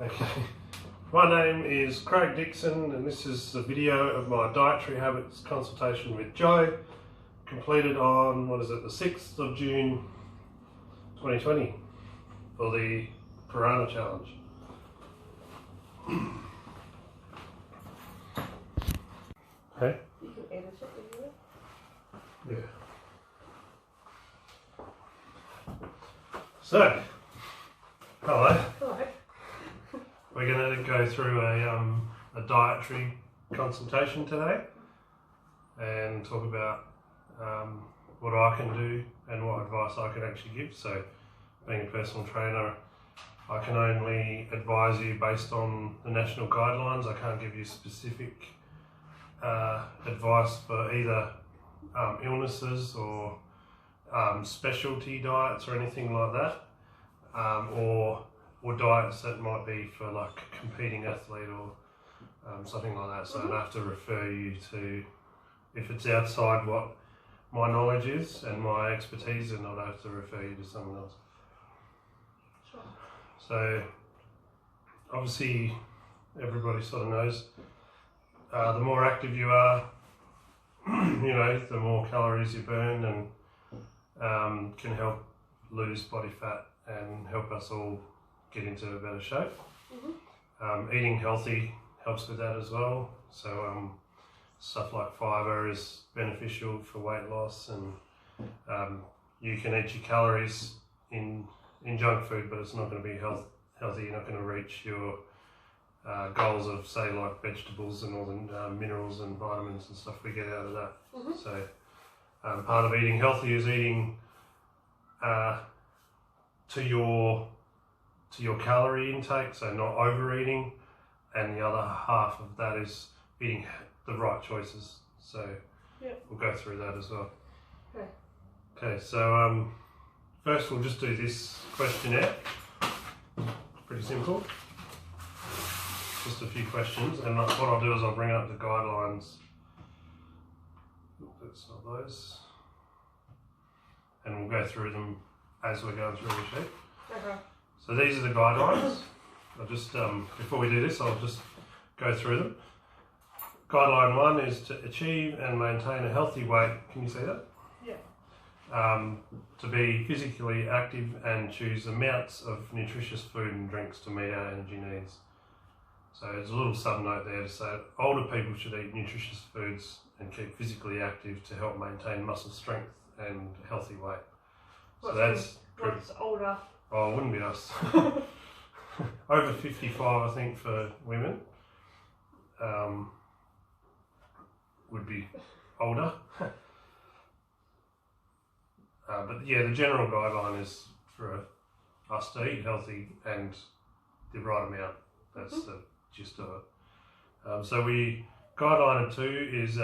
Okay, my name is Craig Dixon and this is a video of my dietary habits consultation with Joe, completed on, the 6th of June 2020 for the Pirahna challenge. Hey? You can edit it, anyway. Yeah. So, hello. Hello. We're going to go through a dietary consultation today and talk about what I can do and what advice I can actually give. So, being a personal trainer, I can only advise you based on the national guidelines. I can't give you specific advice for either illnesses or specialty diets or anything like that, or diets that might be for like a competing athlete or something like that. So I'd have to refer you to, if it's outside what my knowledge is and my expertise, then I'd have to refer you to someone else. Sure. So obviously everybody sort of knows the more active you are, you know, the more calories you burn, and can help lose body fat and help us all get into a better shape. Eating healthy helps with that as well. So stuff like fibre is beneficial for weight loss, and you can eat your calories in junk food, but it's not going to be healthy. You're not going to reach your goals of, say, like vegetables and all the minerals and vitamins and stuff we get out of that. So part of eating healthy is eating to your calorie intake, so not overeating, and the other half of that is eating the right choices. So we'll go through that as well. Okay, so first we'll just do this questionnaire. Pretty simple. Just a few questions, and what I'll do is I'll bring up the guidelines. That's not those. And we'll go through them as we're going through the sheet. Okay. So these are the guidelines. I'll just, before we do this, I'll just go through them. Guideline 1 is to achieve and maintain a healthy weight. Can you see that? Yeah. To be physically active and choose amounts of nutritious food and drinks to meet our energy needs. So there's a little sub-note there to say older people should eat nutritious foods and keep physically active to help maintain muscle strength and healthy weight. What's older? Oh, it wouldn't be us. Over 55, I think, for women would be older. But yeah, the general guideline is for us to eat healthy and the right amount. That's the gist of it. So guideline 2 is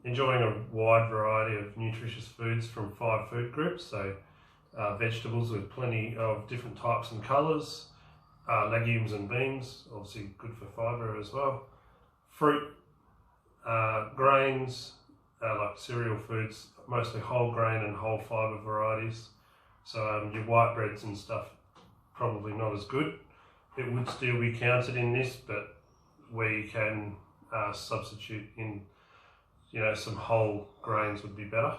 enjoying a wide variety of nutritious foods from 5 food groups. So vegetables with plenty of different types and colours, legumes and beans, obviously good for fibre as well. Fruit, grains, like cereal foods, mostly whole grain and whole fibre varieties. So your white breads and stuff, probably not as good. It would still be counted in this, but we can substitute in, you know, some whole grains would be better.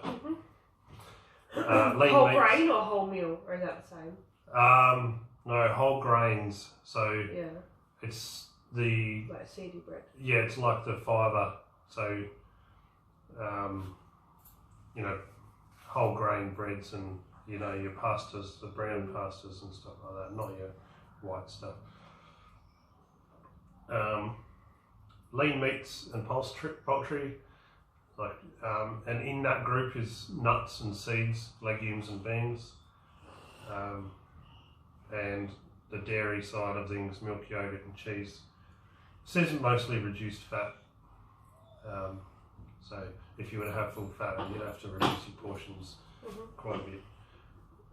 Lean whole meats. grain or whole meal, or is that the same? No, whole grains. So Yeah. it's the, Like seedy bread. yeah, it's like the fibre. So you know, whole grain breads and, you know, your pastas, the brown pastas and stuff like that, not your white stuff. Lean meats and poultry, like, and in that group is nuts and seeds, legumes and beans, and the dairy side of things, milk, yogurt and cheese. It says mostly reduced fat, so if you were to have full fat, you'd have to reduce your portions quite a bit,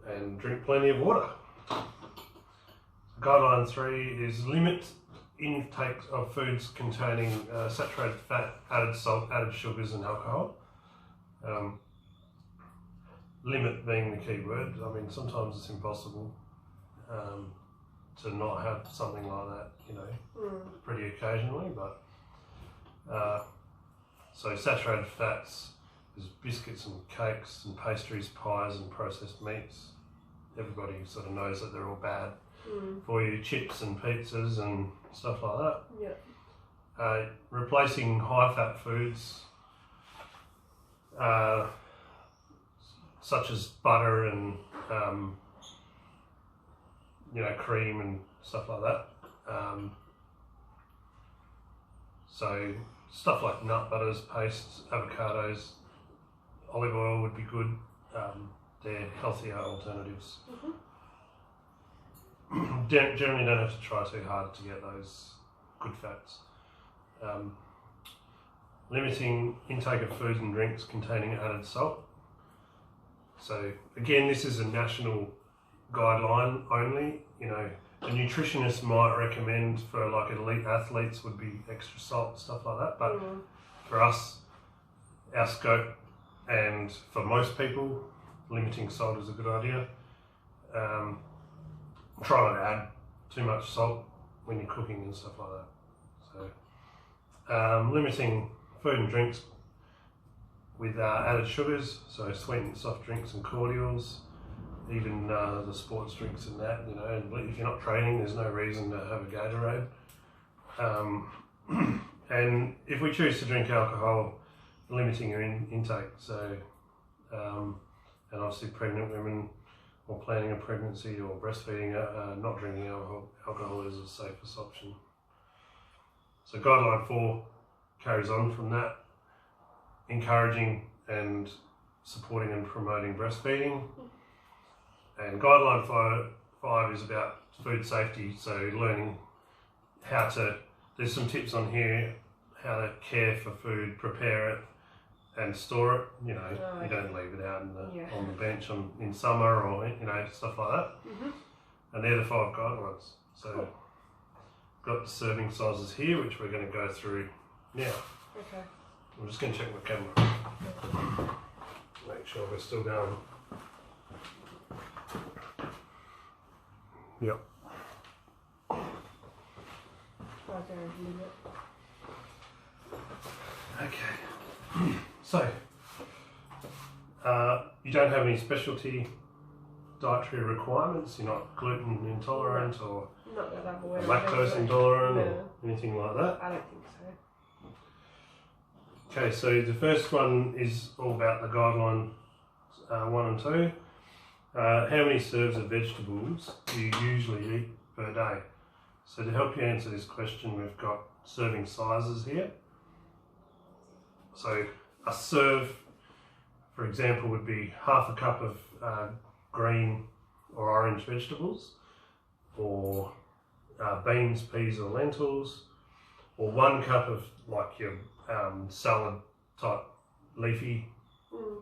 and drink plenty of water. Guideline 3 is limit intake of foods containing saturated fat, added salt, added sugars and alcohol. limit being the key word. I mean, sometimes it's impossible to not have something like that, you know, pretty occasionally. But so saturated fats is biscuits and cakes and pastries, pies and processed meats. Everybody sort of knows that they're all bad for you. Chips and pizzas and stuff like that. Yeah. Replacing high-fat foods, such as butter and you know, cream and stuff like that. So stuff like nut butters, pastes, avocados, olive oil would be good. They're healthier alternatives. Generally don't have to try too hard to get those good fats. Limiting intake of foods and drinks containing added salt. So again, this is a national guideline only. You know, a nutritionist might recommend for like elite athletes would be extra salt, stuff like that. But for us, our scope, and for most people, limiting salt is a good idea. Try not to add too much salt when you're cooking and stuff like that. So limiting food and drinks with added sugars, so sweetened soft drinks and cordials, even the sports drinks and that, you know. And if you're not training, there's no reason to have a Gatorade. And if we choose to drink alcohol, limiting your intake. So, and obviously pregnant women or planning a pregnancy or breastfeeding, not drinking alcohol is the safest option. So guideline 4 carries on from that, encouraging and supporting and promoting breastfeeding. And guideline 5 is about food safety, so learning how to, there's some tips on here, how to care for food, prepare it and store it. You know, you don't leave it out on the bench in summer or, you know, stuff like that. And they're the 5 guidelines. So got the serving sizes here, which we're going to go through now. Okay. I'm just going to check my camera. Make sure we're still going. Yep. Okay. So, you don't have any specialty dietary requirements? You're not gluten intolerant or not that I'm aware lactose intolerant or anything like that? I don't think so. Okay, so the first one is all about the guideline 1 and 2. How many serves of vegetables do you usually eat per day? So to help you answer this question, we've got serving sizes here. So a serve, for example, would be half a cup of green or orange vegetables, or beans, peas or lentils, or 1 cup of like your salad type leafy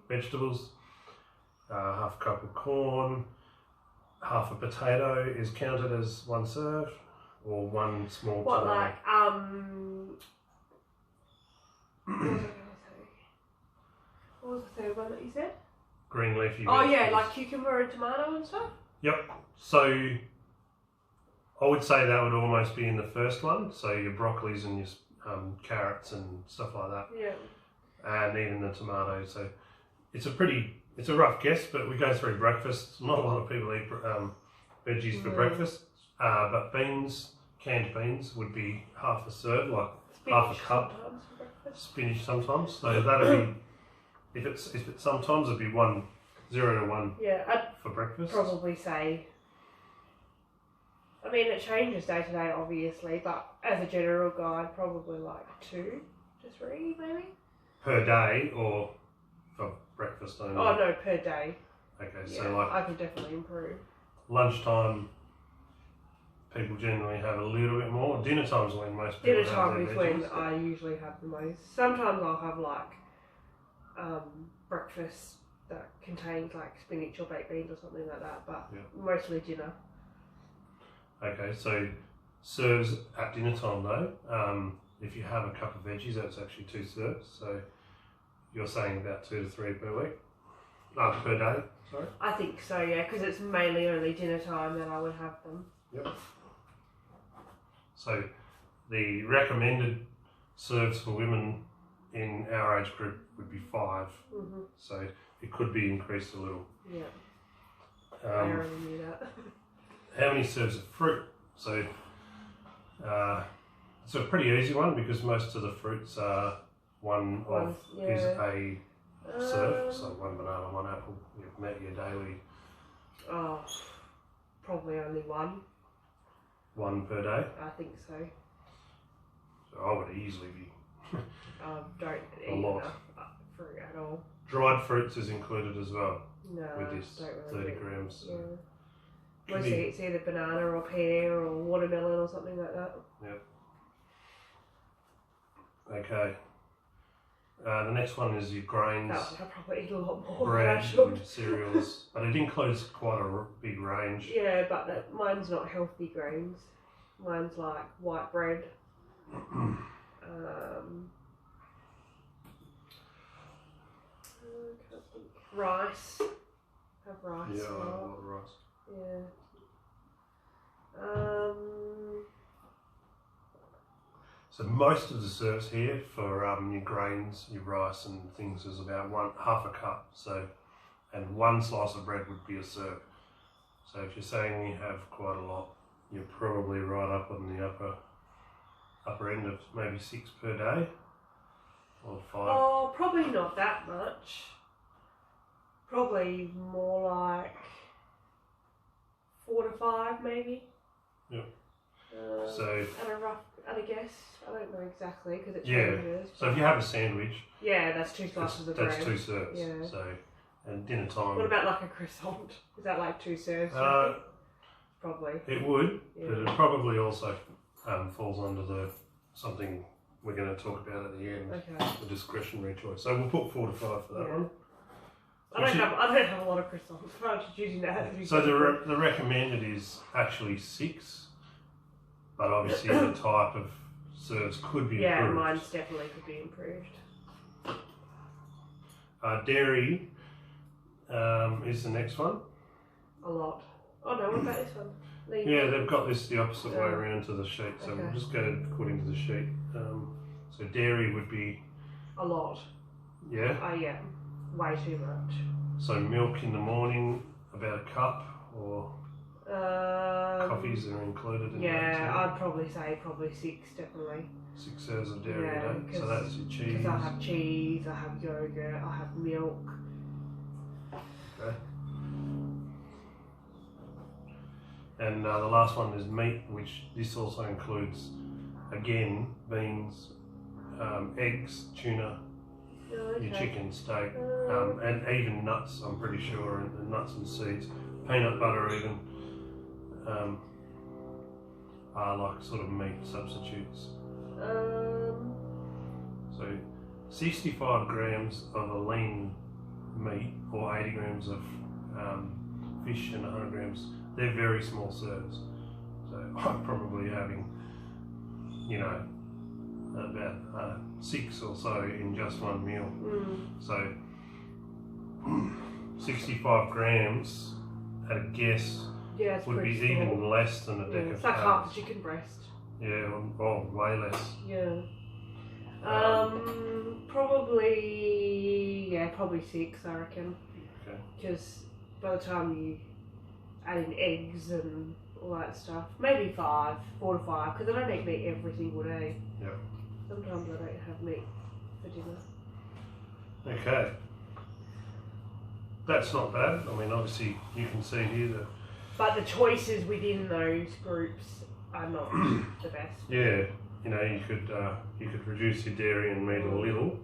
vegetables, half a cup of corn, half a potato is counted as 1 serve, or 1 small what, tomato. like, what was I going to say? What was the third one that you said? Green leafy Oh vegetables. yeah, like cucumber and tomato and stuff? Yep. So I would say that would almost be in the first one. So your broccolis and your carrots and stuff like that. Yeah. And even the tomatoes. So it's a rough guess, but we go through breakfast. Not a lot of people eat veggies for breakfast. But beans, canned beans, would be half a serve, like Spinach half a cup. sometimes for breakfast. Spinach sometimes. So that'd be, if it's sometimes it'd be 0 to 1 Yeah, I'd for breakfast. probably say, I mean, it changes day to day, obviously, but as a general guide, probably like 2 to 3, maybe. Per day or for breakfast only? Oh no, per day. Okay, Yeah, so like I could definitely improve. lunchtime, people generally have a little bit more. Dinner time's when most people Dinner have time their is when veggies. I usually have the most. Sometimes I'll have like breakfast that contains like spinach or baked beans or something like that, but mostly dinner. Okay, so serves at dinner time though. If you have a cup of veggies, that's actually 2 serves. So you're saying about 2 to 3 per week. Per day, sorry? I think so, yeah, because it's mainly only dinner time that I would have them. Yep. So the recommended serves for women in our age group would be 5. Mm-hmm. So it could be increased a little. Yeah. I already knew that. How many serves of fruit? So it's a pretty easy one because most of the fruits are is a serve. So 1 banana, 1 apple. You've met your daily. Oh, probably only 1. 1 per day? I think so. So I would easily be don't eat enough fruit at all. Dried fruits is included as well No, with this, don't really 30 grams. Yeah. Mostly it's either banana or pear or watermelon or something like that. Yep. Okay. The next one is your grains, I'll probably eat a lot more bread, than I should. and cereals, but it includes quite a big range. Yeah, but mine's not healthy grains. Mine's like white bread. Rice. Have rice. Yeah, a a lot. lot of rice. Yeah. So most of the serves here for your grains, your rice and things is about half a cup. So, and 1 slice of bread would be a serve. So if you're saying you have quite a lot, you're probably right up on the upper end of maybe 6 per day or 5. Oh, probably not that much. Probably more like 4 to 5 maybe. Yep. So at a guess, I don't know exactly because it yeah. changes. So if you have a sandwich, yeah, that's 2 slices of bread. That's 2 serves. Yeah. So and dinner time. What about like a croissant? Is that like 2 serves? Probably. It would, Yeah. but it probably also falls under something we're going to talk about at the end. Okay. The discretionary choice. So we'll put 4 to 5 for that one. I don't have a lot of croissants, but I'm just using that as So the recommended is actually 6, but obviously the type of serves could be improved. Yeah, mine's definitely could be improved. Dairy is the next one. A lot. Oh no, what about this one? Yeah, they've got this the opposite way around to the sheet, so Okay. we'll just go according to the sheet. So dairy would be... A lot. Yeah? Yeah. Way too much. So milk in the morning, about a cup, or coffees are included in that? Yeah, I'd probably say 6, definitely. 6 serves of dairy a day, so that's your cheese. Because I have cheese, I have yogurt, I have milk. Okay. And the last one is meat, which this also includes, again, beans, eggs, tuna, your chicken, steak, and even nuts, I'm pretty sure, and nuts and seeds, peanut butter even, are like sort of meat substitutes. So 65 grams of a lean meat or 80 grams of fish and 100 grams, they're very small serves. So I'm probably having, about 6 or so in just one meal. So 65 grams at a guess would be even less than a deck of It's like half a chicken breast. Yeah, way less. Yeah. Probably 6, I reckon. Okay. Because by the time you add in eggs and all that stuff, maybe 4 to 5, because I don't eat meat every single day. Yeah. Sometimes I don't have meat for dinner. Okay. That's not bad. I mean, obviously, you can see here that... But the choices within those groups are not the best. Yeah. You could reduce your dairy and meat a little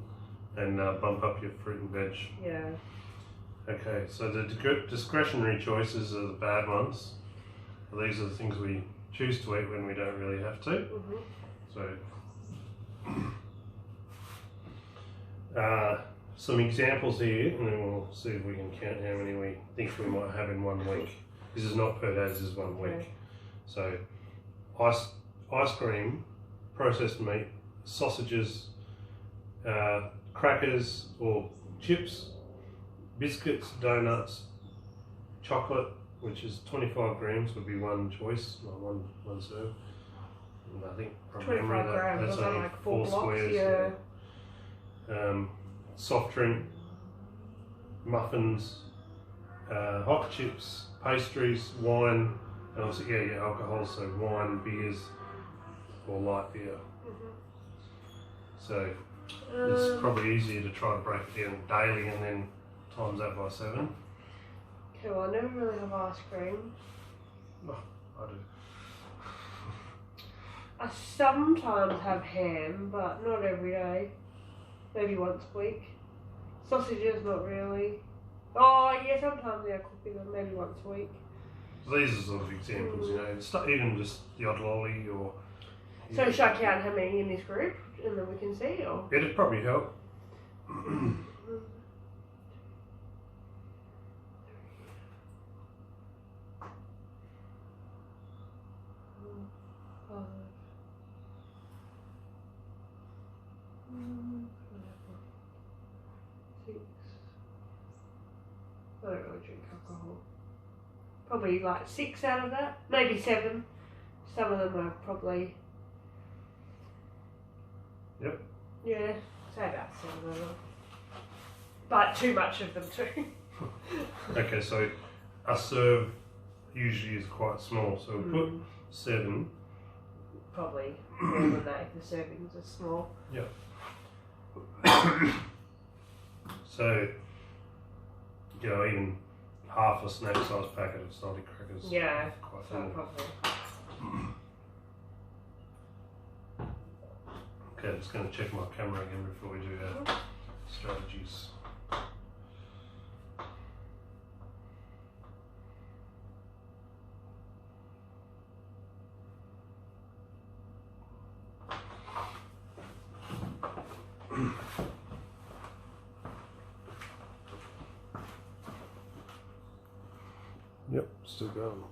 and bump up your fruit and veg. Yeah. Okay, so the discretionary choices are the bad ones. These are the things we choose to eat when we don't really have to. So, some examples here, and then we'll see if we can count how many we think we might have in 1 week. This is not per day, this is 1 week. Okay. So, ice cream, processed meat, sausages, crackers or chips, biscuits, donuts, chocolate, which is 25 grams, would be one choice, like one serve. And I think from 25 memory grams, that's was that only like 4 4 blocks? squares. Yeah. Soft drink, muffins, hot chips, pastries, wine, and also your alcohol, so wine, beers, or light beer. So it's probably easier to try to break it down daily and then times that by 7. Okay, well I never really have ice cream. Oh, I do. I sometimes have ham, but not every day. Maybe once a week. Sausages, not really. Oh yeah, sometimes I cook with them, maybe once a week. So these are sort of examples, you know, it's not even just the odd lolly or... So should I count how many in this group and then we can see? Or? It'd probably help. I don't really drink alcohol. Probably like 6 out of that, maybe 7. Some of them are probably. Yep. Yeah, say about 7 of them. But too much of them too. Okay, so a serve usually is quite small, so we'll put 7. Probably more than that if the servings are small. Yep. So, you know, even half a snack size packet of salty crackers. Yeah, Quite so full. probably. Okay, I'm just going to check my camera again before we do our strategies. Yep, still going.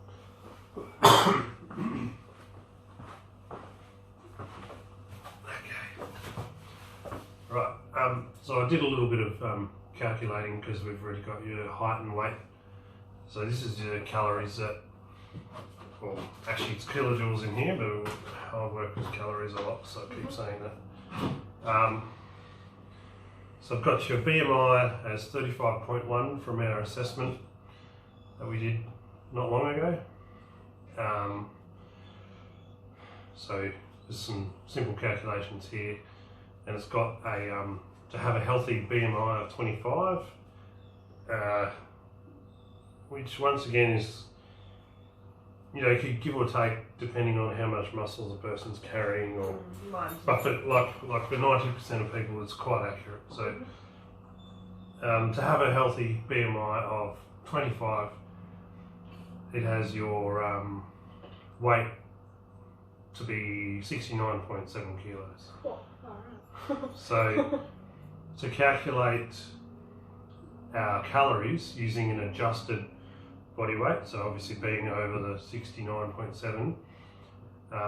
Right, so I did a little bit of calculating because we've already got your height and weight. So this is your calories that, well, actually it's kilojoules in here, but I work with calories a lot, so I keep saying that. So I've got your BMI as 35.1 from our assessment that we did not long ago. So there's some simple calculations here. And it's got a to have a healthy BMI of 25, which once again is, you know, could give or take depending on how much muscle the person's carrying, or but for, like for 90% of people, it's quite accurate. So to have a healthy BMI of 25, it has your weight to be 69.7 kilos. So to calculate our calories using an adjusted body weight, so obviously being over the 69.7,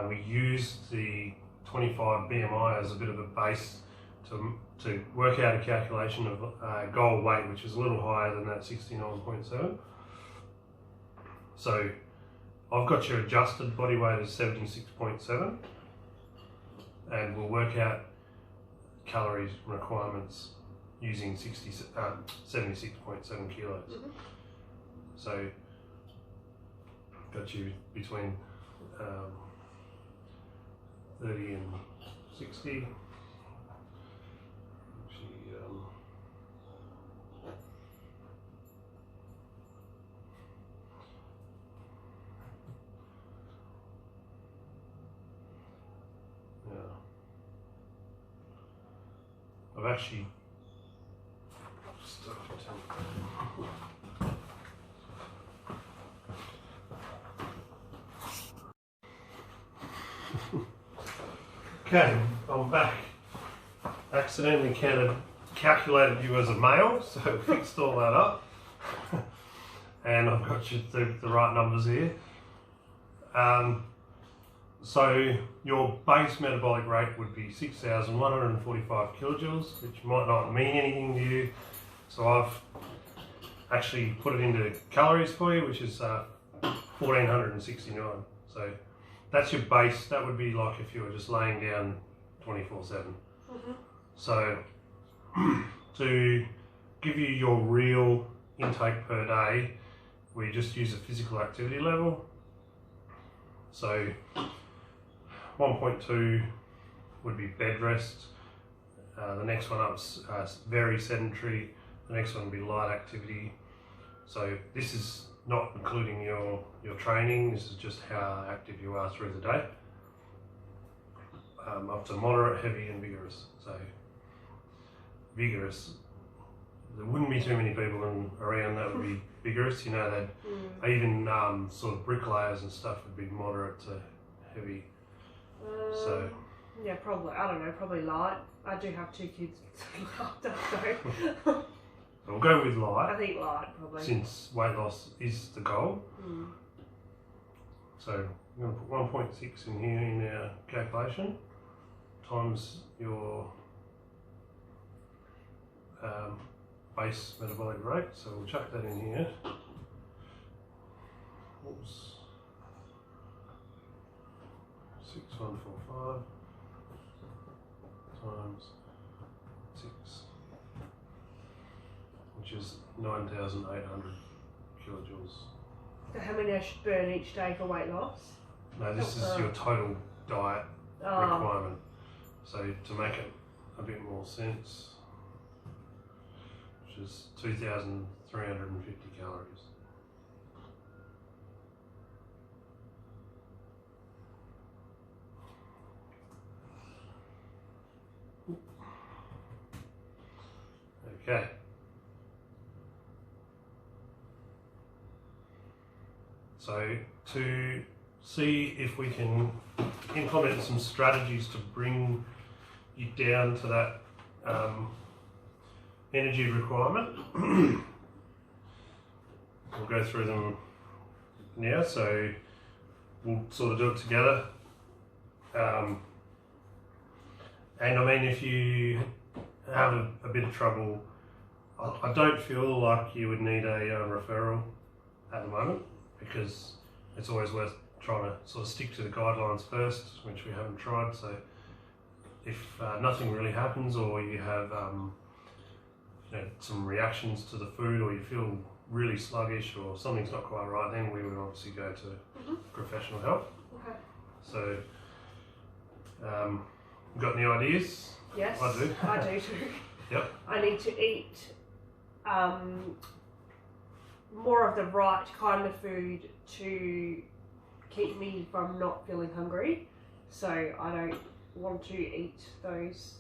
we use the 25 BMI as a bit of a base to work out a calculation of goal weight, which is a little higher than that 69.7. So I've got your adjusted body weight as 76.7, and we'll work out calories requirements using 76.7 kilos. So got you between 30 and 60. I've actually okay, I'm back. Accidentally calculated you as a male, so fixed all that up. And I've got you the right numbers here. So your base metabolic rate would be 6,145 kilojoules, which might not mean anything to you. So I've actually put it into calories for you, which is 1469. So that's your base. That would be like if you were just laying down 24/7. So to give you your real intake per day, we just use a physical activity level. So 1.2 would be bed rest. The next one up's very sedentary. The next one would be light activity. So this is not including your training. This is just how active you are through the day. Up to moderate, heavy, and vigorous. So vigorous. There wouldn't be too many people around that would be vigorous. You know, that even sort of bricklayers and stuff would be moderate to heavy. So yeah, probably. I don't know. Probably light. I do have 2 kids to look after, so we'll go with light. I think light probably. Since weight loss is the goal. So I'm going to put 1.6 in here in our calculation times your base metabolic rate. So we'll chuck that in here. Oops. 6145 times 6, which is 9,800 kilojoules. So how many I should burn each day for weight loss? No, this is your total diet requirement. So to make it a bit more sense, which is 2,350 calories. Okay. So to see if we can implement some strategies to bring you down to that energy requirement, we'll go through them now. So we'll sort of do it together. And I mean, if you have a bit of trouble, I don't feel like you would need a referral at the moment, because it's always worth trying to sort of stick to the guidelines first, which we haven't tried. So if nothing really happens, or you have some reactions to the food, or you feel really sluggish, or something's not quite right, then we would obviously go to professional help. Okay. So got any ideas? Yes, I do. I do too. Yep. I need to eat more of the right kind of food to keep me from not feeling hungry. So I don't want to eat those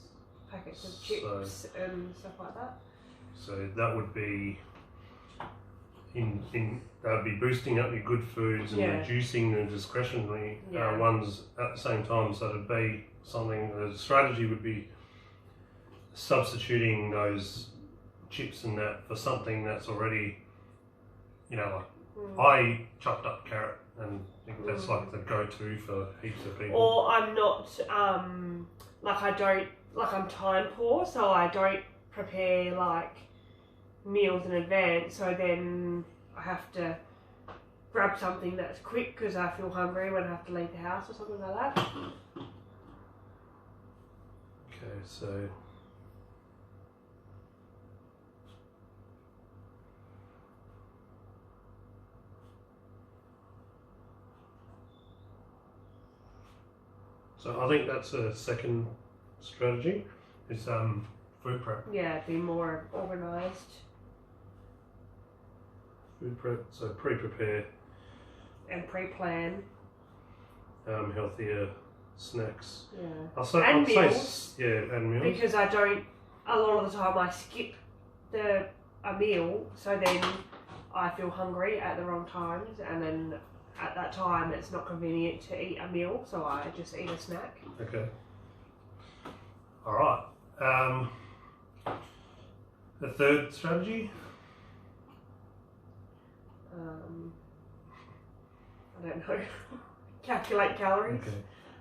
packets of chips and stuff like that. So that would be that would be boosting up your good foods and reducing the discretionary ones at the same time. So it'd be something. The strategy would be substituting those chips and that for something that's already, I chopped up carrot, and I think that's like the go-to for heaps of people. Or I'm not, I'm time poor, so I don't prepare like meals in advance, so then I have to grab something that's quick because I feel hungry when I have to leave the house or something like that. Okay, so I think that's a second strategy, is food prep. Yeah, be more organised. Food prep, so pre-prepare. And pre-plan. Healthier snacks. Yeah. And meals. And meals. Because a lot of the time I skip a meal, so then I feel hungry at the wrong times, and then at that time it's not convenient to eat a meal, so I just eat a snack. Okay. Alright. The third strategy? I don't know. Calculate calories. Okay.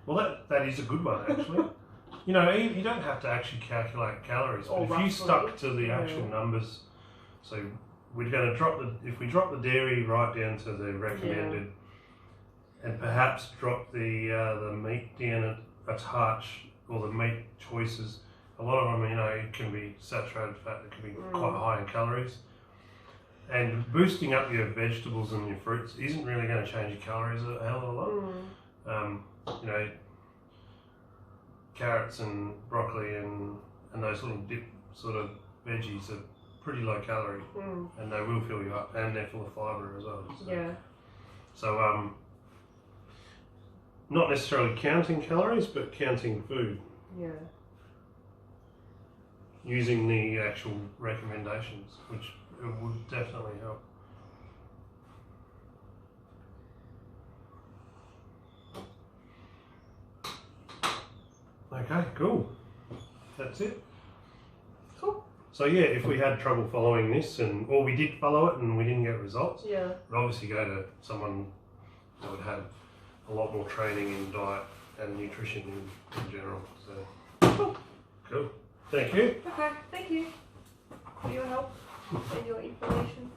Well, that is a good one, actually. You don't have to actually calculate calories, but if you stuck to the actual numbers, so we're going to if we drop the dairy right down to the recommended, and perhaps drop the meat down a touch, or the meat choices. A lot of them, it can be saturated fat. It can be quite high in calories. And boosting up your vegetables and your fruits isn't really going to change your calories a hell of a lot. Carrots and broccoli and those little dip sort of veggies are pretty low calorie, and they will fill you up, and they're full of fibre as well. So not necessarily counting calories, but counting food. Yeah. Using the actual recommendations, which would definitely help. Okay, cool. That's it. Cool. So yeah, if we had trouble following this, or we did follow it and we didn't get results, we'd obviously go to someone that would have a lot more training in diet and nutrition in general. So cool. Thank you. Okay, thank you for your help and your information.